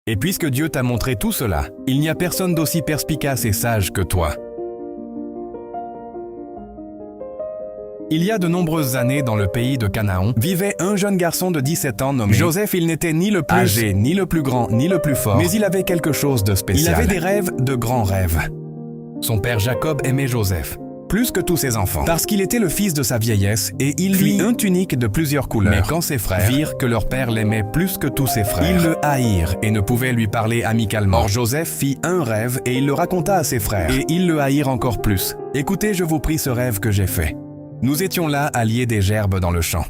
Et puisque Dieu t'a montré tout cela, il n'y a personne d'aussi perspicace et sage que toi. Il y a de nombreuses années, dans le pays de Canaan, vivait un jeune garçon de 17 ans nommé Joseph. Il n'était ni le plus âgé, ni le plus grand, ni le plus fort, mais il avait quelque chose de spécial. Il avait des rêves, de grands rêves. Son père Jacob aimait Joseph, plus que tous ses enfants, parce qu'il était le fils de sa vieillesse et il lui un tunique de plusieurs couleurs. Mais quand ses frères virent que leur père l'aimait plus que tous ses frères, ils le haïrent et ne pouvaient lui parler amicalement. Or Joseph fit un rêve et il le raconta à ses frères, et ils le haïrent encore plus. Écoutez, je vous prie ce rêve que j'ai fait. Nous étions là à lier des gerbes dans le champ.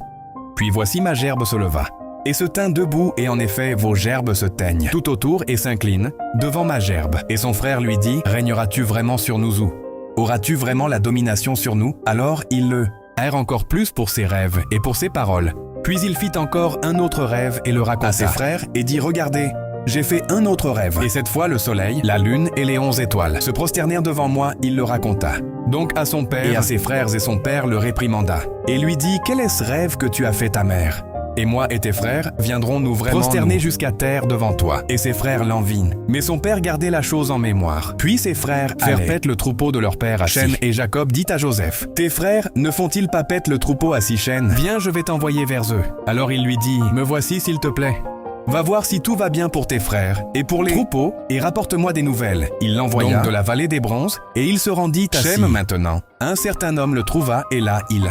Puis voici ma gerbe se leva, et se tint debout, et en effet vos gerbes se teignent tout autour et s'inclinent devant ma gerbe. Et son frère lui dit, régneras-tu vraiment sur nous ou auras-tu vraiment la domination sur nous? Alors il le haïrent encore plus pour ses rêves et pour ses paroles. Puis il fit encore un autre rêve et le raconta à ses frères et dit, regardez, j'ai fait un autre rêve. Et cette fois le soleil, la lune et les 11 étoiles se prosternèrent devant moi, il le raconta. Donc à son père et à ses frères, et son père le réprimanda et lui dit, quel est ce rêve que tu as fait ta mère? Et moi et tes frères viendrons-nous vraiment prosterner jusqu'à terre devant toi? Et ses frères l'envient. Mais son père gardait la chose en mémoire. Puis ses frères firent paître le troupeau de leur père à Sichem, et Jacob dit à Joseph, tes frères ne font-ils pas paître le troupeau à Sichem? Viens, je vais t'envoyer vers eux. Alors il lui dit, me voici s'il te plaît. Va voir si tout va bien pour tes frères et pour les troupeaux, et rapporte-moi des nouvelles. Il l'envoya donc de la vallée des bronzes, et il se rendit à Sichem maintenant. Un certain homme le trouva, et là il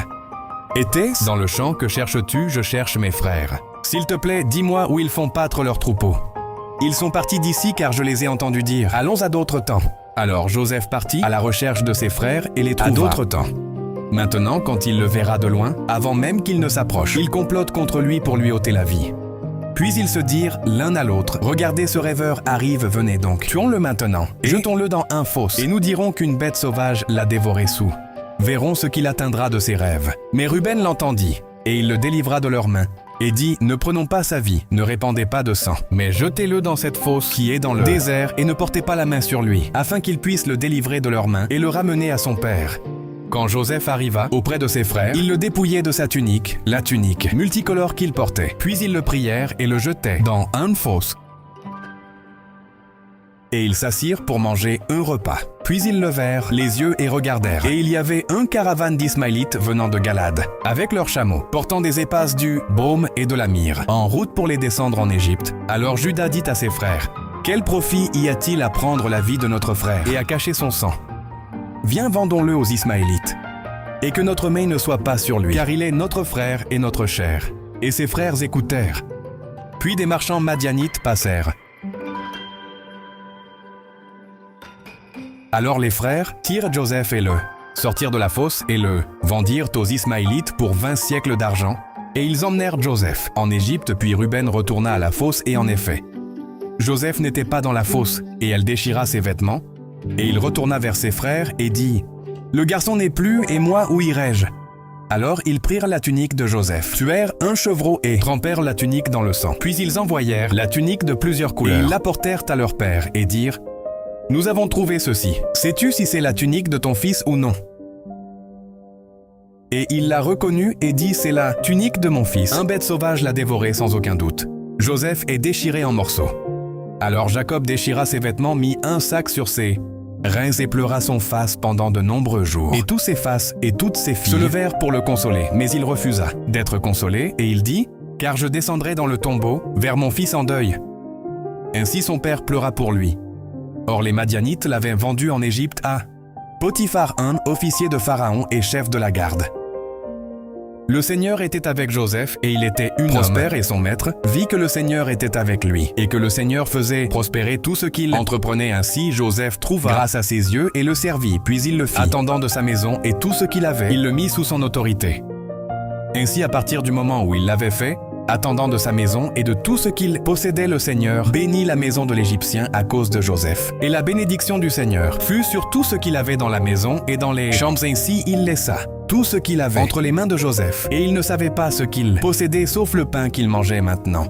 était dans le champ. Que cherches-tu? Je cherche mes frères. S'il te plaît, dis-moi où ils font pâtre leurs troupeaux. Ils sont partis d'ici, car je les ai entendus dire, allons à d'autres temps. Alors Joseph partit à la recherche de ses frères et les trouva à d'autres temps. Maintenant, quand il le verra de loin, avant même qu'il ne s'approche, il complote contre lui pour lui ôter la vie. Puis ils se dirent l'un à l'autre, regardez, ce rêveur arrive, venez donc, tuons-le maintenant, et jetons-le dans un fosse, et nous dirons qu'une bête sauvage l'a dévoré sous. Verrons ce qu'il atteindra de ses rêves. Mais Ruben l'entendit, et il le délivra de leurs mains, et dit, ne prenons pas sa vie, ne répandez pas de sang, mais jetez-le dans cette fosse qui est dans le désert, et ne portez pas la main sur lui, afin qu'il puisse le délivrer de leurs mains, et le ramener à son père. Quand Joseph arriva auprès de ses frères, ils le dépouillaient de sa tunique, la tunique multicolore qu'il portait. Puis ils le prièrent et le jetaient dans une fosse. Et ils s'assirent pour manger un repas. Puis ils levèrent les yeux et regardèrent. Et il y avait un caravane d'Ismaélites venant de Galad, avec leurs chameaux, portant des épaces du baume et de la myrrhe, en route pour les descendre en Égypte. Alors Juda dit à ses frères, quel profit y a-t-il à prendre la vie de notre frère et à cacher son sang? Viens, vendons-le aux Ismaélites, et que notre main ne soit pas sur lui, car il est notre frère et notre chair. Et ses frères écoutèrent. Puis des marchands madianites passèrent. Alors les frères tirent Joseph et le sortirent de la fosse et le vendirent aux Ismaélites pour 20 siècles d'argent. Et ils emmenèrent Joseph en Égypte, puis Ruben retourna à la fosse, et en effet, Joseph n'était pas dans la fosse, et elle déchira ses vêtements. Et il retourna vers ses frères et dit, « Le garçon n'est plus, et moi, où irai-je » Alors ils prirent la tunique de Joseph, tuèrent un chevreau et trempèrent la tunique dans le sang. Puis ils envoyèrent la tunique de plusieurs couleurs, et ils l'apportèrent à leur père, et dirent, « Nous avons trouvé ceci. Sais-tu si c'est la tunique de ton fils ou non ?» Et il l'a reconnue et dit, « C'est la tunique de mon fils. Un bête sauvage l'a dévorée sans aucun doute. Joseph est déchiré en morceaux. » Alors Jacob déchira ses vêtements, mit un sac sur ses reins et pleura son fils pendant de nombreux jours. Et tous ses fils et toutes ses filles se levèrent pour le consoler, mais il refusa d'être consolé, et il dit, « Car je descendrai dans le tombeau vers mon fils en deuil. » Ainsi son père pleura pour lui. Or les Madianites l'avaient vendu en Égypte à Potiphar, un officier de Pharaon et chef de la garde. Le Seigneur était avec Joseph, et il était prospère, et son maître vit que le Seigneur était avec lui, et que le Seigneur faisait prospérer tout ce qu'il entreprenait. Ainsi Joseph trouva grâce à ses yeux et le servit, puis il le fit attendant de sa maison, et tout ce qu'il avait, il le mit sous son autorité. Ainsi, à partir du moment où il l'avait fait, attendant de sa maison et de tout ce qu'il possédait, le Seigneur bénit la maison de l'Égyptien à cause de Joseph. Et la bénédiction du Seigneur fut sur tout ce qu'il avait dans la maison et dans les chambres. Ainsi il laissa tout ce qu'il avait entre les mains de Joseph, et il ne savait pas ce qu'il possédait sauf le pain qu'il mangeait maintenant.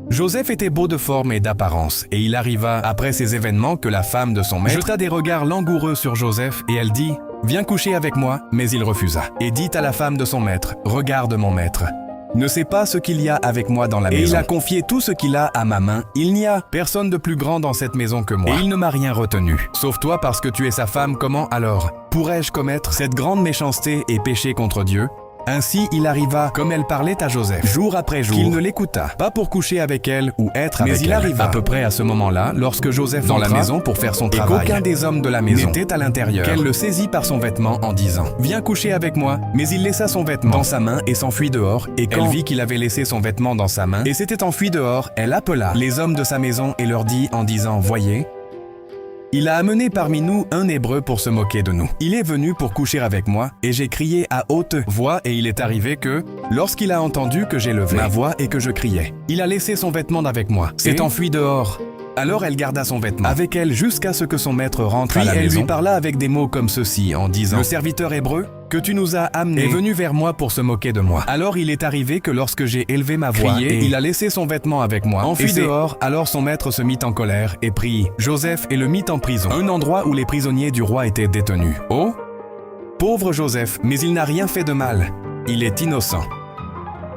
Joseph était beau de forme et d'apparence, et il arriva après ces événements que la femme de son maître jeta des regards langoureux sur Joseph, et elle dit, « Viens coucher avec moi », mais il refusa, et dit à la femme de son maître, « Regarde mon maître. » ne sait pas ce qu'il y a avec moi dans la maison. Et il a confié tout ce qu'il a à ma main. Il n'y a personne de plus grand dans cette maison que moi. Et il ne m'a rien retenu. Sauf toi parce que tu es sa femme, comment alors pourrais-je commettre cette grande méchanceté et pécher contre Dieu ? Ainsi, il arriva, comme elle parlait à Joseph, jour après jour, qu'il ne l'écouta, pas pour coucher avec elle ou être avec elle. Mais il arriva à peu près à ce moment-là, lorsque Joseph entra dans la maison pour faire son travail, et qu'aucun des hommes de la maison n'était à l'intérieur, qu'elle le saisit par son vêtement en disant « Viens coucher avec moi ». Mais il laissa son vêtement dans sa main et s'enfuit dehors, et quand elle vit qu'il avait laissé son vêtement dans sa main et s'était enfui dehors, elle appela les hommes de sa maison et leur dit en disant « Voyez, il a amené parmi nous un Hébreu pour se moquer de nous. Il est venu pour coucher avec moi, et j'ai crié à haute voix, et il est arrivé que, lorsqu'il a entendu que j'ai levé ma voix et que je criais, il a laissé son vêtement avec moi, s'est enfui dehors. Alors elle garda son vêtement avec elle jusqu'à ce que son maître rentre à la maison. Puis elle lui parla avec des mots comme ceci, en disant « Le serviteur hébreu que tu nous as amené est venu vers moi pour se moquer de moi. Alors il est arrivé que lorsque j'ai élevé ma voix, il a laissé son vêtement avec moi, enfui dehors. Alors son maître se mit en colère et prit Joseph et le mit en prison, un endroit où les prisonniers du roi étaient détenus. Oh, pauvre Joseph, mais il n'a rien fait de mal. Il est innocent.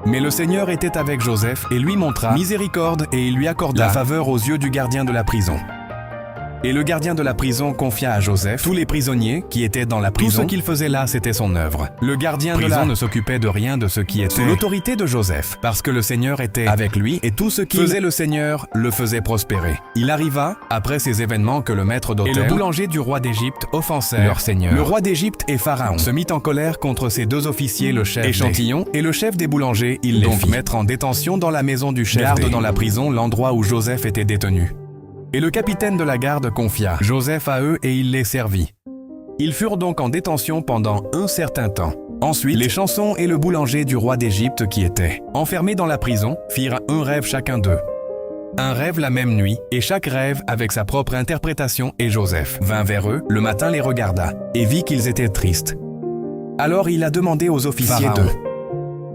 Mais le Seigneur était avec Joseph et lui montra miséricorde et il lui accorda la faveur aux yeux du gardien de la prison. Et le gardien de la prison confia à Joseph tous les prisonniers qui étaient dans la prison. Tout ce qu'il faisait là, c'était son œuvre. Le gardien de la prison ne s'occupait de rien de ce qui était sous l'autorité de Joseph, parce que le Seigneur était avec lui et tout ce qu'il faisait le Seigneur le faisait prospérer. Il arriva, après ces événements, que le maître d'hôtel et le boulanger du roi d'Égypte offensèrent leur Seigneur. Le roi d'Égypte et Pharaon se mit en colère contre ces deux officiers, le chef Échantillon et le chef des boulangers. Il les fit mettre en détention dans la maison du chef garde dans la prison, l'endroit où Joseph était détenu. Et le capitaine de la garde confia Joseph à eux et il les servit. Ils furent donc en détention pendant un certain temps. Ensuite, les chansons et le boulanger du roi d'Égypte qui étaient enfermés dans la prison firent un rêve chacun d'eux. Un rêve la même nuit, et chaque rêve avec sa propre interprétation, et Joseph vint vers eux, le matin les regarda, et vit qu'ils étaient tristes. Alors il a demandé aux officiers d'eux.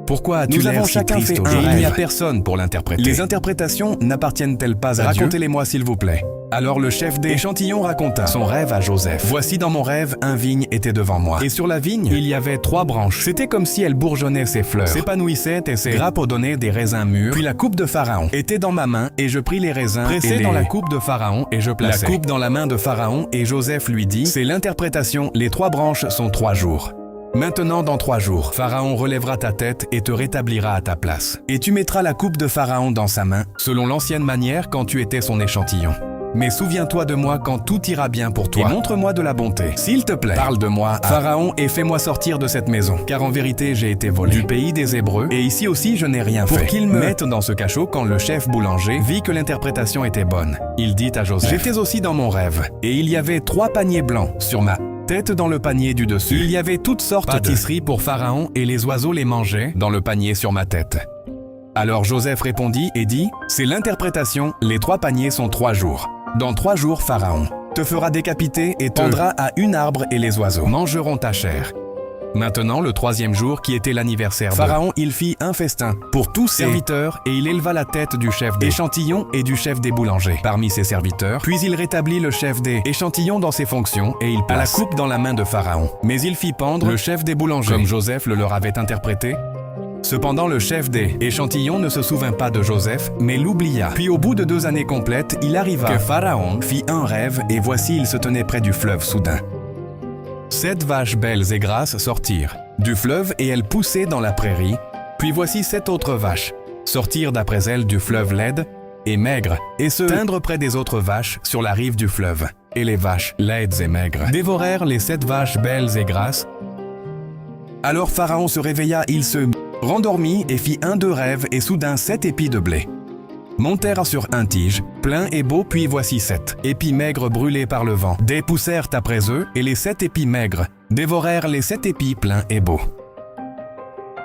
Pourquoi as-tu l'air si triste aujourd'hui ? Il n'y a personne pour l'interpréter. Les interprétations n'appartiennent-elles pas à Dieu ? Racontez-les-moi s'il vous plaît. Alors le chef des Échantillons raconta son rêve à Joseph. Voici dans mon rêve, un vigne était devant moi. Et sur la vigne, il y avait 3 branches. C'était comme si elle bourgeonnait ses fleurs, s'épanouissait et ses grappes donnaient des raisins mûrs. Puis la coupe de Pharaon était dans ma main et je pris les raisins pressés dans la coupe de Pharaon et je plaçai la coupe dans la main de Pharaon et Joseph lui dit, c'est l'interprétation, les 3 branches sont 3 jours. Maintenant, dans 3 jours, Pharaon relèvera ta tête et te rétablira à ta place. Et tu mettras la coupe de Pharaon dans sa main, selon l'ancienne manière quand tu étais son échantillon. Mais souviens-toi de moi quand tout ira bien pour toi. Et montre-moi de la bonté. S'il te plaît, parle de moi à Pharaon et fais-moi sortir de cette maison. Car en vérité, j'ai été volé du pays des Hébreux, et ici aussi je n'ai rien fait. Pour qu'il me mette dans ce cachot quand le chef boulanger vit que l'interprétation était bonne. Il dit à Joseph, j'étais aussi dans mon rêve, et il y avait 3 paniers blancs sur ma tête dans le panier du dessus. Il y avait toutes sortes de pâtisseries pour Pharaon et les oiseaux les mangeaient dans le panier sur ma tête. Alors Joseph répondit et dit, c'est l'interprétation, les 3 paniers sont 3 jours. Dans 3 jours, Pharaon te fera décapiter et te pendra à une arbre et les oiseaux mangeront ta chair. Maintenant, le 3e jour, qui était l'anniversaire de Pharaon, il fit un festin pour tous ses serviteurs et il éleva la tête du chef des Échantillons et du chef des boulangers parmi ses serviteurs. Puis il rétablit le chef des Échantillons dans ses fonctions et il place la coupe dans la main de Pharaon. Mais il fit pendre le chef des boulangers, comme Joseph le leur avait interprété. Cependant, le chef des Échantillons ne se souvint pas de Joseph, mais l'oublia. Puis au bout de 2 années complètes, il arriva que Pharaon fit un rêve et voici il se tenait près du fleuve soudain. 7 vaches belles et grasses sortirent du fleuve et elles poussaient dans la prairie. Puis voici 7 autres vaches sortirent d'après elles du fleuve laides et maigres et se teindre près des autres vaches sur la rive du fleuve. Et les vaches laides et maigres dévorèrent les 7 vaches belles et grasses. Alors Pharaon se réveilla, il se rendormit et fit un de rêves et soudain 7 épis de blé montèrent sur un tige, plein et beau, puis voici 7 épis maigres brûlés par le vent dépoussèrent après eux, et les 7 épis maigres dévorèrent les 7 épis pleins et beaux.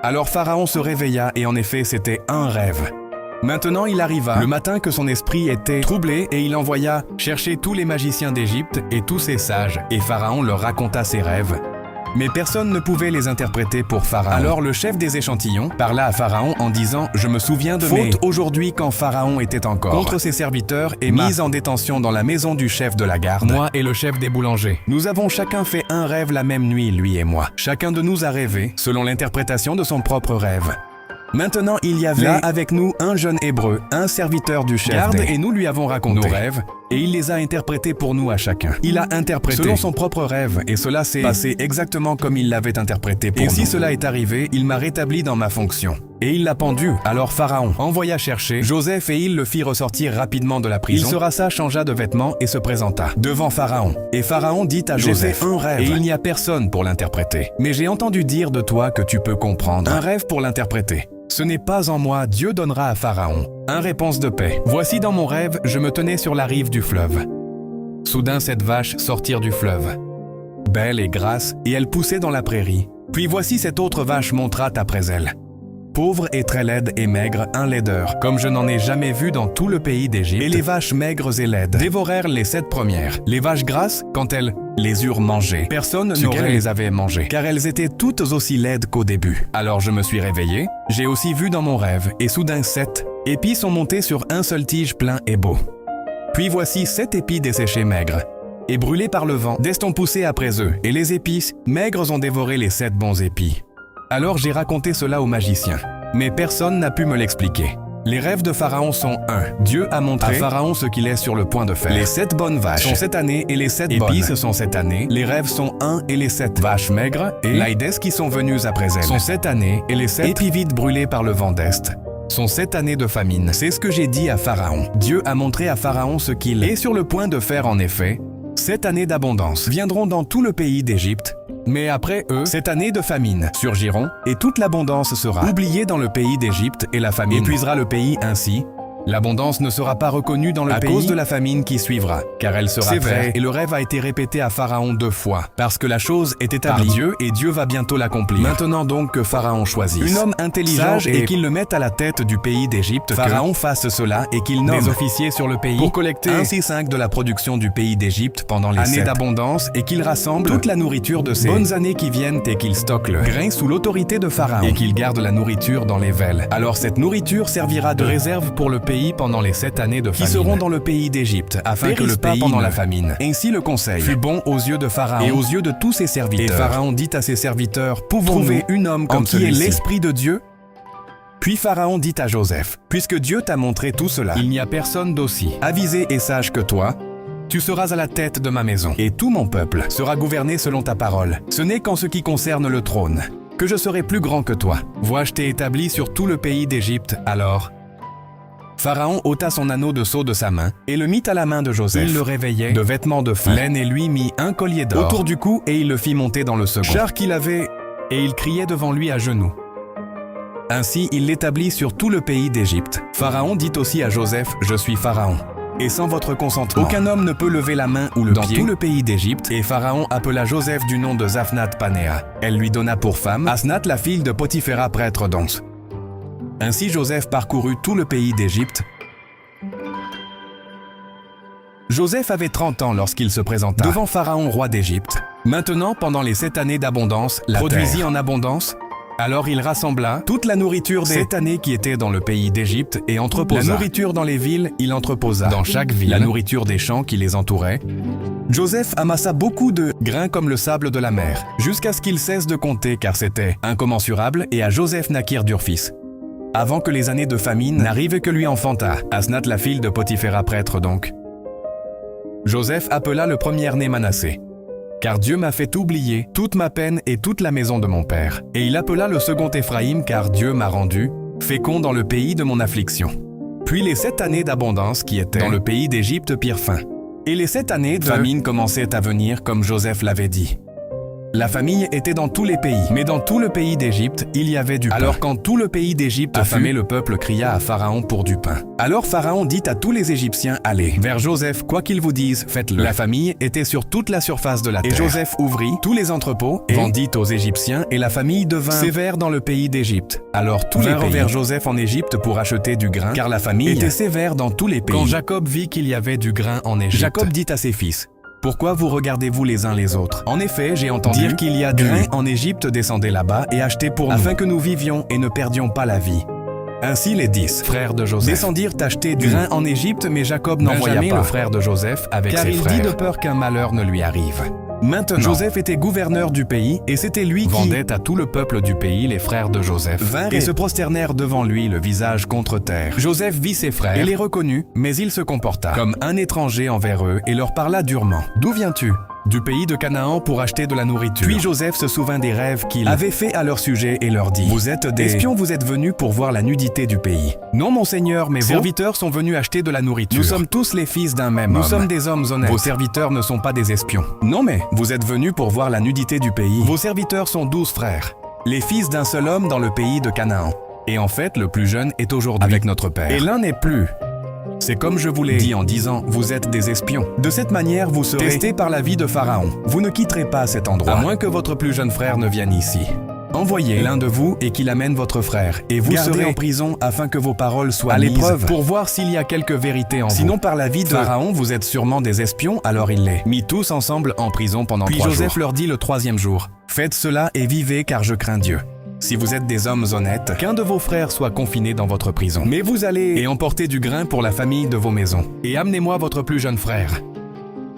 Alors Pharaon se réveilla, et en effet c'était un rêve. Maintenant il arriva le matin que son esprit était troublé, et il envoya chercher tous les magiciens d'Égypte et tous ses sages, et Pharaon leur raconta ses rêves. Mais personne ne pouvait les interpréter pour Pharaon. Alors le chef des Échantillons parla à Pharaon en disant « Je me souviens de mes fautes aujourd'hui quand Pharaon était encore contre ses serviteurs et mis en détention dans la maison du chef de la garde. Moi et le chef des boulangers. Nous avons chacun fait un rêve la même nuit, lui et moi. Chacun de nous a rêvé selon l'interprétation de son propre rêve. Maintenant il y avait là avec nous un jeune hébreu, un serviteur du chef garde, et nous lui avons raconté nos rêves, et il les a interprétés pour nous à chacun. Il a interprété selon son propre rêve, et cela s'est passé exactement comme il l'avait interprété pour nous. Et si cela est arrivé, il m'a rétabli dans ma fonction. Et il l'a pendu. Alors Pharaon envoya chercher Joseph et il le fit ressortir rapidement de la prison. Il se rassa, changea de vêtements et se présenta devant Pharaon. Et Pharaon dit à Joseph, un rêve, et il n'y a personne pour l'interpréter. Mais j'ai entendu dire de toi que tu peux comprendre. Un rêve pour l'interpréter. Ce n'est pas en moi, Dieu donnera à Pharaon. Un réponse de paix. Voici dans mon rêve, je me tenais sur la rive du fleuve. Soudain cette vache sortit du fleuve. Belle et grasse, et elle poussait dans la prairie. Puis voici cette autre vache montra après elle. Pauvre et très laide et maigre, un laideur, comme je n'en ai jamais vu dans tout le pays d'Égypte. Et les vaches maigres et laides dévorèrent les 7 premières. Les vaches grasses, quand elles les eurent mangées, personne n'aurait les avait mangées, car elles étaient toutes aussi laides qu'au début. Alors je me suis réveillé, j'ai aussi vu dans mon rêve, et soudain 7 épis sont montés sur un seul tige plein et beau. Puis voici 7 épis desséchés maigres, et brûlés par le vent, d'eston poussés après eux, et les épices maigres ont dévoré les 7 bons épis. Alors j'ai raconté cela aux magiciens, mais personne n'a pu me l'expliquer. Les rêves de Pharaon sont 1. Dieu a montré à Pharaon ce qu'il est sur le point de faire. Les 7 bonnes vaches sont cette année et les 7 épices sont cette année. Les rêves sont 1 et les 7 vaches maigres et l'Aïdès qui sont venues après elles sont cette année et les 7 épis vides brûlés par le vent d'Est sont 7 années de famine. C'est ce que j'ai dit à Pharaon. Dieu a montré à Pharaon ce qu'il est sur le point de faire en effet. 7 années d'abondance viendront dans tout le pays d'Égypte. Mais après eux, 7 années de famine surgiront, et toute l'abondance sera oubliée dans le pays d'Égypte, et la famine épuisera le pays ainsi. L'abondance ne sera pas reconnue dans le pays à cause de la famine qui suivra, car elle sera sévère. Et le rêve a été répété à Pharaon 2 fois, parce que la chose est établie par Dieu, et Dieu va bientôt l'accomplir. Maintenant donc que Pharaon choisisse un homme intelligent et qu'il le mette à la tête du pays d'Égypte, Pharaon fasse cela et qu'il nomme des officiers sur le pays pour collecter ainsi 5 de la production du pays d'Égypte pendant les années d'abondance, et qu'il rassemble toute la nourriture de ces bonnes années qui viennent et qu'il stocke le grain sous l'autorité de Pharaon, et qu'il garde la nourriture dans les velles. Alors cette nourriture servira de réserve pour le pays pendant les 7 années de famine qui seront dans le pays d'Égypte, afin que le pays pendant la famine. Ainsi le conseil fut bon aux yeux de Pharaon et aux yeux de tous ses serviteurs. Et Pharaon dit à ses serviteurs, pouvons-nous trouver un homme comme qui est l'esprit de Dieu? Puis Pharaon dit à Joseph, puisque Dieu t'a montré tout cela, il n'y a personne d'aussi avisé et sage que toi. Tu seras à la tête de ma maison, et tout mon peuple sera gouverné selon ta parole. Ce n'est qu'en ce qui concerne le trône que je serai plus grand que toi. Vois, je t'ai établi sur tout le pays d'Égypte. Alors Pharaon ôta son anneau de sceau de sa main et le mit à la main de Joseph. Il le réveillait de vêtements de fin laine et lui mit un collier d'or autour du cou et il le fit monter dans le second char qu'il avait et il criait devant lui à genoux. Ainsi il l'établit sur tout le pays d'Égypte. Pharaon dit aussi à Joseph, je suis Pharaon. Et sans votre consentement, aucun homme ne peut lever la main ou le pied dans tout le pays d'Égypte. Et Pharaon appela Joseph du nom de Zaphnath-Panéa. Elle lui donna pour femme Asnath, la fille de Potiphéra, prêtre d'Ons. Ainsi Joseph parcourut tout le pays d'Égypte. Joseph avait 30 ans lorsqu'il se présenta devant Pharaon, roi d'Égypte. Maintenant, pendant les 7 années d'abondance, la produisit en abondance. Alors il rassembla toute la nourriture des 7 années qui était dans le pays d'Égypte et entreposa la nourriture dans les villes, il entreposa dans chaque ville la nourriture des champs qui les entouraient. Joseph amassa beaucoup de grains comme le sable de la mer, jusqu'à ce qu'il cesse de compter car c'était incommensurable, et à Joseph naquirent 2 fils. Avant que les années de famine n'arrivent que lui enfanta, Asnath la fille de Potiphéra, prêtre donc. Joseph appela le premier-né Manassé, car Dieu m'a fait oublier toute ma peine et toute la maison de mon père. Et il appela le second Éphraïm, car Dieu m'a rendu fécond dans le pays de mon affliction. Puis les 7 années d'abondance qui étaient dans le pays d'Égypte pirent fin. Et les 7 années de famine commençaient à venir comme Joseph l'avait dit. La famine était dans tous les pays, mais dans tout le pays d'Égypte, il y avait du pain. Alors quand tout le pays d'Égypte affamé, le peuple cria à Pharaon pour du pain. Alors Pharaon dit à tous les Égyptiens, allez vers Joseph, quoi qu'il vous dise, faites-le. La famine était sur toute la surface de la terre. Et Joseph ouvrit tous les entrepôts et vendit aux Égyptiens, et la famine devint sévère dans le pays d'Égypte. Alors tous les pays vers Joseph en Égypte pour acheter du grain, car la famine était sévère dans tous les pays. Quand Jacob vit qu'il y avait du grain en Égypte, Jacob dit à ses fils, pourquoi vous regardez-vous les uns les autres? En effet, j'ai entendu dire qu'il y a du grain en Égypte, descendez là-bas et achetez pour nous, afin que nous vivions et ne perdions pas la vie. Ainsi les 10 frères de Joseph descendirent acheter du grain en Égypte, mais Jacob n'envoya pas le frère de Joseph avec ses frères, car il dit de peur qu'un malheur ne lui arrive. Maintenant, Joseph était gouverneur du pays et c'était lui qui vendait à tout le peuple du pays. Les frères de Joseph vinrent et se prosternèrent devant lui, le visage contre terre. Joseph vit ses frères et les reconnut, mais il se comporta comme un étranger envers eux et leur parla durement. « D'où viens-tu » ? Du pays de Canaan pour acheter de la nourriture. Puis Joseph se souvint des rêves qu'il avait faits à leur sujet et leur dit: Vous êtes des espions, vous êtes venus pour voir la nudité du pays. Non, mon Seigneur, mais vos serviteurs sont venus acheter de la nourriture. Nous sommes tous les fils d'un même homme. Nous sommes des hommes honnêtes. Vos serviteurs ne sont pas des espions. Non, mais vous êtes venus pour voir la nudité du pays. Vos serviteurs sont 12 frères, les fils d'un seul homme dans le pays de Canaan. Et en fait, le plus jeune est aujourd'hui avec notre père. Et l'un n'est plus. C'est comme je vous l'ai dit en disant, vous êtes des espions. De cette manière, vous serez testés par la vie de Pharaon. Vous ne quitterez pas cet endroit, à moins que votre plus jeune frère ne vienne ici. Envoyez l'un de vous et qu'il amène votre frère. Et vous serez en prison afin que vos paroles soient à l'épreuve pour voir s'il y a quelque vérité en vous. Sinon, par la vie de Pharaon, vous êtes sûrement des espions, alors il les mit tous ensemble en prison pendant 3 jours. Puis Joseph leur dit le 3e jour, faites cela et vivez car je crains Dieu. Si vous êtes des hommes honnêtes, qu'un de vos frères soit confiné dans votre prison. Mais vous allez et emporter du grain pour la famille de vos maisons. Et amenez-moi votre plus jeune frère.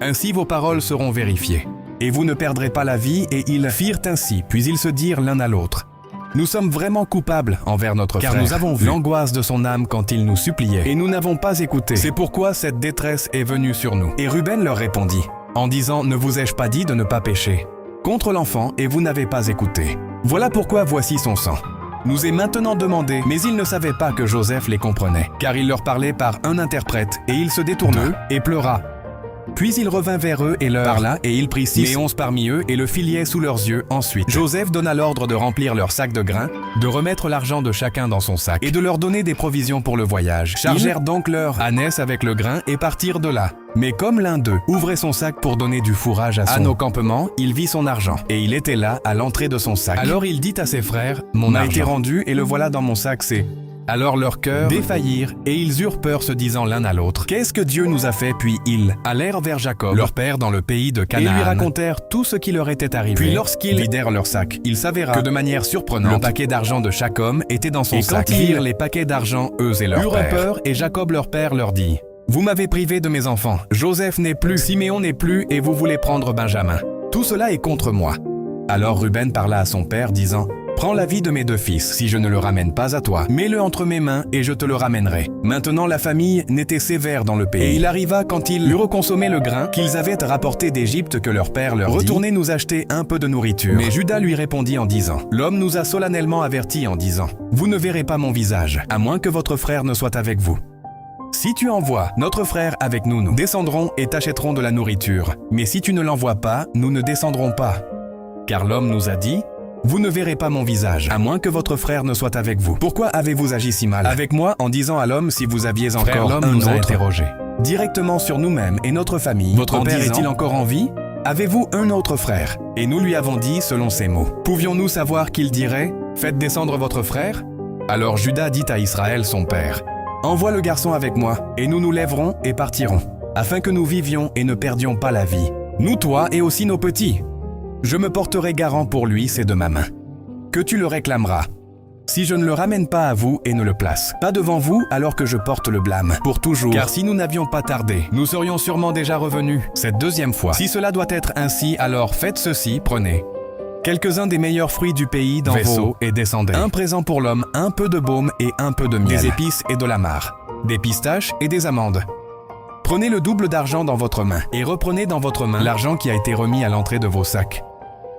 Ainsi vos paroles seront vérifiées. Et vous ne perdrez pas la vie. Et ils firent ainsi, puis ils se dirent l'un à l'autre: Nous sommes vraiment coupables envers notre frère, car nous avons vu l'angoisse de son âme quand il nous suppliait, et nous n'avons pas écouté. C'est pourquoi cette détresse est venue sur nous. Et Ruben leur répondit, en disant: Ne vous ai-je pas dit de ne pas pécher contre l'enfant, et vous n'avez pas écouté. Voilà pourquoi voici son sang. Nous est maintenant demandé, mais ils ne savaient pas que Joseph les comprenait, car il leur parlait par un interprète, et il se détourna et pleura. Puis il revint vers eux et leur parla, et il prit 6 et 11 parmi eux et le filiait sous leurs yeux. Ensuite, Joseph donna l'ordre de remplir leurs sacs de grains, de remettre l'argent de chacun dans son sac, et de leur donner des provisions pour le voyage. Chargèrent donc leur ânesse avec le grain et partirent de là. Mais comme l'un d'eux ouvrait son sac pour donner du fourrage à nos campements, il vit son argent, et il était là, à l'entrée de son sac. Alors il dit à ses frères: Mon argent a été rendu, et le voilà dans mon sac, c'est... Alors leurs cœurs défaillirent, et ils eurent peur, se disant l'un à l'autre: Qu'est-ce que Dieu nous a fait? Puis ils allèrent vers Jacob, leur père dans le pays de Canaan, et lui racontèrent tout ce qui leur était arrivé. Puis lorsqu'ils vidèrent leur sac, il s'avéra que de manière surprenante, le paquet d'argent de chaque homme était dans son sac. Et quand ils virent les paquets d'argent, eux et leur père eurent peur, et Jacob leur père leur dit: Vous m'avez privé de mes enfants. Joseph n'est plus, Siméon n'est plus, et vous voulez prendre Benjamin. Tout cela est contre moi. Alors Ruben parla à son père, disant: Prends la vie de mes 2 fils, si je ne le ramène pas à toi. Mets-le entre mes mains, et je te le ramènerai. Maintenant la famille n'était sévère dans le pays. Et il arriva, quand ils eurent consommé le grain qu'ils avaient rapporté d'Égypte, que leur père leur dit: Retournez nous acheter un peu de nourriture. Mais Juda lui répondit en disant: L'homme nous a solennellement avertis en disant: Vous ne verrez pas mon visage, à moins que votre frère ne soit avec vous. Si tu envoies notre frère avec nous, nous descendrons et t'achèterons de la nourriture. Mais si tu ne l'envoies pas, nous ne descendrons pas. Car l'homme nous a dit: Vous ne verrez pas mon visage, à moins que votre frère ne soit avec vous. Pourquoi avez-vous agi si mal avec moi en disant à l'homme: Si vous aviez encore l'homme nous a interrogé directement sur nous-mêmes et notre famille. Votre père est-il encore en vie? Avez-vous un autre frère? Et nous lui avons dit selon ces mots. Pouvions-nous savoir qu'il dirait: Faites descendre votre frère? Alors Juda dit à Israël son père: Envoie le garçon avec moi, et nous nous lèverons et partirons, afin que nous vivions et ne perdions pas la vie. Nous, toi et aussi nos petits. Je me porterai garant pour lui, c'est de ma main. Que tu le réclameras. Si je ne le ramène pas à vous et ne le place pas devant vous, alors que je porte le blâme pour toujours. Car si nous n'avions pas tardé, nous serions sûrement déjà revenus cette 2e fois. Si cela doit être ainsi, alors faites ceci, prenez quelques-uns des meilleurs fruits du pays dans vos et descendez. Un présent pour l'homme, un peu de baume et un peu de miel, des épices et de la marc, des pistaches et des amandes. Prenez le double d'argent dans votre main, et reprenez dans votre main l'argent qui a été remis à l'entrée de vos sacs.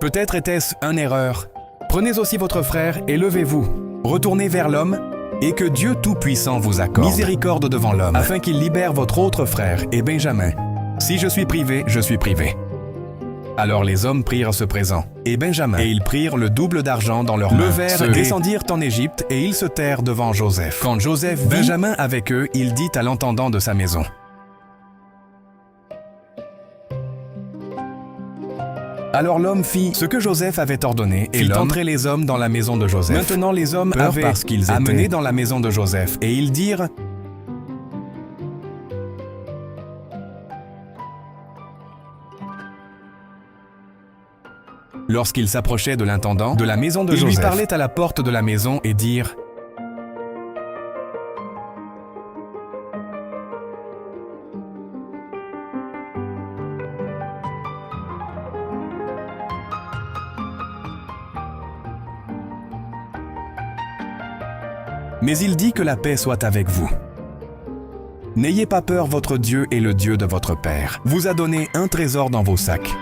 Peut-être était-ce une erreur. Prenez aussi votre frère et levez-vous. Retournez vers l'homme, et que Dieu Tout-Puissant vous accorde miséricorde devant l'homme, afin qu'il libère votre autre frère et Benjamin. Si je suis privé, je suis privé. Alors les hommes prirent ce présent, et Benjamin, et ils prirent le double d'argent dans leurs mains, levèrent, descendirent en Égypte, et ils se terrent devant Joseph. Quand Joseph vit Benjamin avec eux, il dit à l'intendant de sa maison: Alors l'homme fit ce que Joseph avait ordonné, et fit entrer les hommes dans la maison de Joseph. Maintenant les hommes avaient parce qu'ils amenés dans la maison de Joseph, et ils dirent: Lorsqu'ils s'approchaient de l'intendant de la maison de Joseph, ils lui parlaient à la porte de la maison et dirent: Mais il dit que la paix soit avec vous. N'ayez pas peur, votre Dieu est le Dieu de votre Père. Vous a donné un trésor dans vos sacs.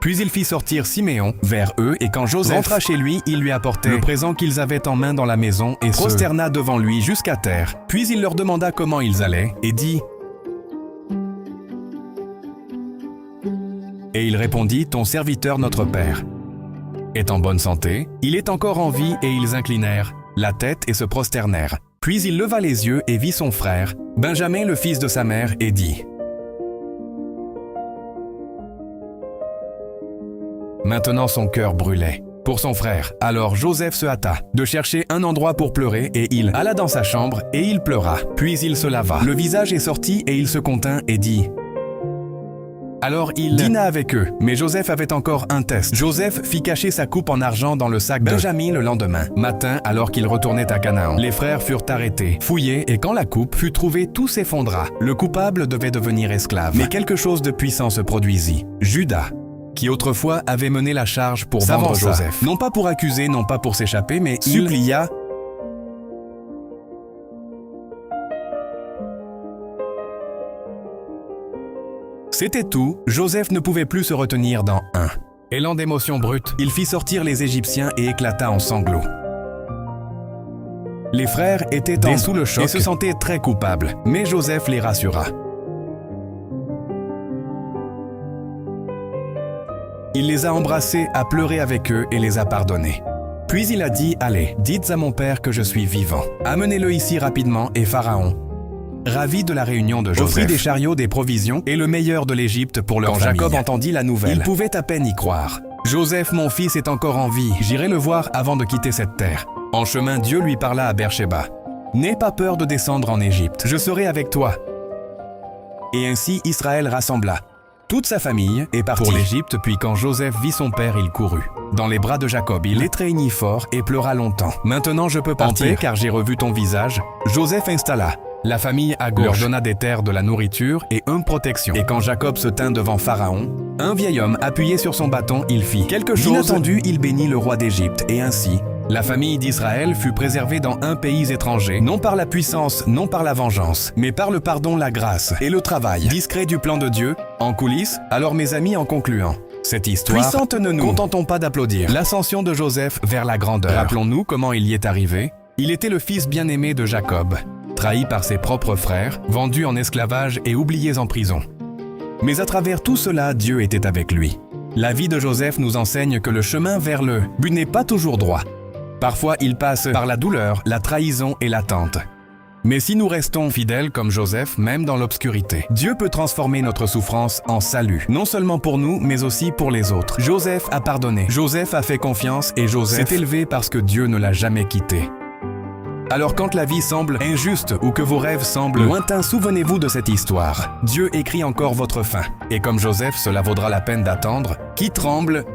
Puis il fit sortir Siméon vers eux, et quand Joseph rentra chez lui, il lui apportait le présent qu'ils avaient en main dans la maison et prosterna devant lui jusqu'à terre. Puis il leur demanda comment ils allaient et dit: Et il répondit: Ton serviteur, notre Père, est en bonne santé, il est encore en vie. Et ils inclinèrent la tête et se prosternèrent. Puis il leva les yeux et vit son frère, Benjamin le fils de sa mère, et dit: Maintenant son cœur brûlait pour son frère. Alors Joseph se hâta de chercher un endroit pour pleurer, et il alla dans sa chambre, et il pleura. Puis il se lava le visage et sortit, et il se contint et dit. Alors il dîna avec eux, mais Joseph avait encore un test. Joseph fit cacher sa coupe en argent dans le sac de Benjamin le lendemain matin, alors qu'il retournait à Canaan. Les frères furent arrêtés, fouillés, et quand la coupe fut trouvée, tout s'effondra. Le coupable devait devenir esclave. Mais quelque chose de puissant se produisit. Judas, qui autrefois avait mené la charge pour vendre Joseph, non pas pour accuser, non pas pour s'échapper, mais il supplia. C'était tout, Joseph ne pouvait plus se retenir dans un élan d'émotion brute. Il fit sortir les Égyptiens et éclata en sanglots. Les frères étaient sous le choc et se sentaient très coupables, mais Joseph les rassura. Il les a embrassés, a pleuré avec eux et les a pardonnés. Puis il a dit: Allez, dites à mon père que je suis vivant. Amenez-le ici rapidement. Et Pharaon, ravi de la réunion de Joseph, offrit des chariots, des provisions et le meilleur de l'Égypte pour leur famille. Jacob entendit la nouvelle. Il pouvait à peine y croire. Joseph, mon fils, est encore en vie. J'irai le voir avant de quitter cette terre. En chemin, Dieu lui parla à Beersheba. N'aie pas peur de descendre en Égypte. Je serai avec toi. Et ainsi Israël rassembla toute sa famille et partit pour l'Égypte. Puis quand Joseph vit son père, il courut dans les bras de Jacob. Il l'étreignit fort et pleura longtemps. Maintenant je peux partir, car j'ai revu ton visage. Joseph installa la famille à gauche, leur donna des terres, de la nourriture et une protection. Et quand Jacob se tint devant Pharaon, un vieil homme appuyé sur son bâton, il fit quelque chose d'inattendu. Il bénit le roi d'Égypte, et ainsi la famille d'Israël fut préservée dans un pays étranger, non par la puissance, non par la vengeance, mais par le pardon, la grâce et le travail discret du plan de Dieu, en coulisses. Alors mes amis, en concluant cette histoire puissante, ne nous contentons pas d'applaudir l'ascension de Joseph vers la grandeur. Rappelons-nous comment il y est arrivé. Il était le fils bien-aimé de Jacob, trahi par ses propres frères, vendu en esclavage et oublié en prison. Mais à travers tout cela, Dieu était avec lui. La vie de Joseph nous enseigne que le chemin vers le but n'est pas toujours droit. Parfois, il passe par la douleur, la trahison et l'attente. Mais si nous restons fidèles comme Joseph, même dans l'obscurité, Dieu peut transformer notre souffrance en salut, non seulement pour nous, mais aussi pour les autres. Joseph a pardonné, Joseph a fait confiance, et Joseph s'est élevé parce que Dieu ne l'a jamais quitté. Alors quand la vie semble injuste ou que vos rêves semblent lointains, souvenez-vous de cette histoire. Dieu écrit encore votre fin. Et comme Joseph, cela vaudra la peine d'attendre. Qui tremble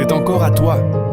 c'est encore à toi.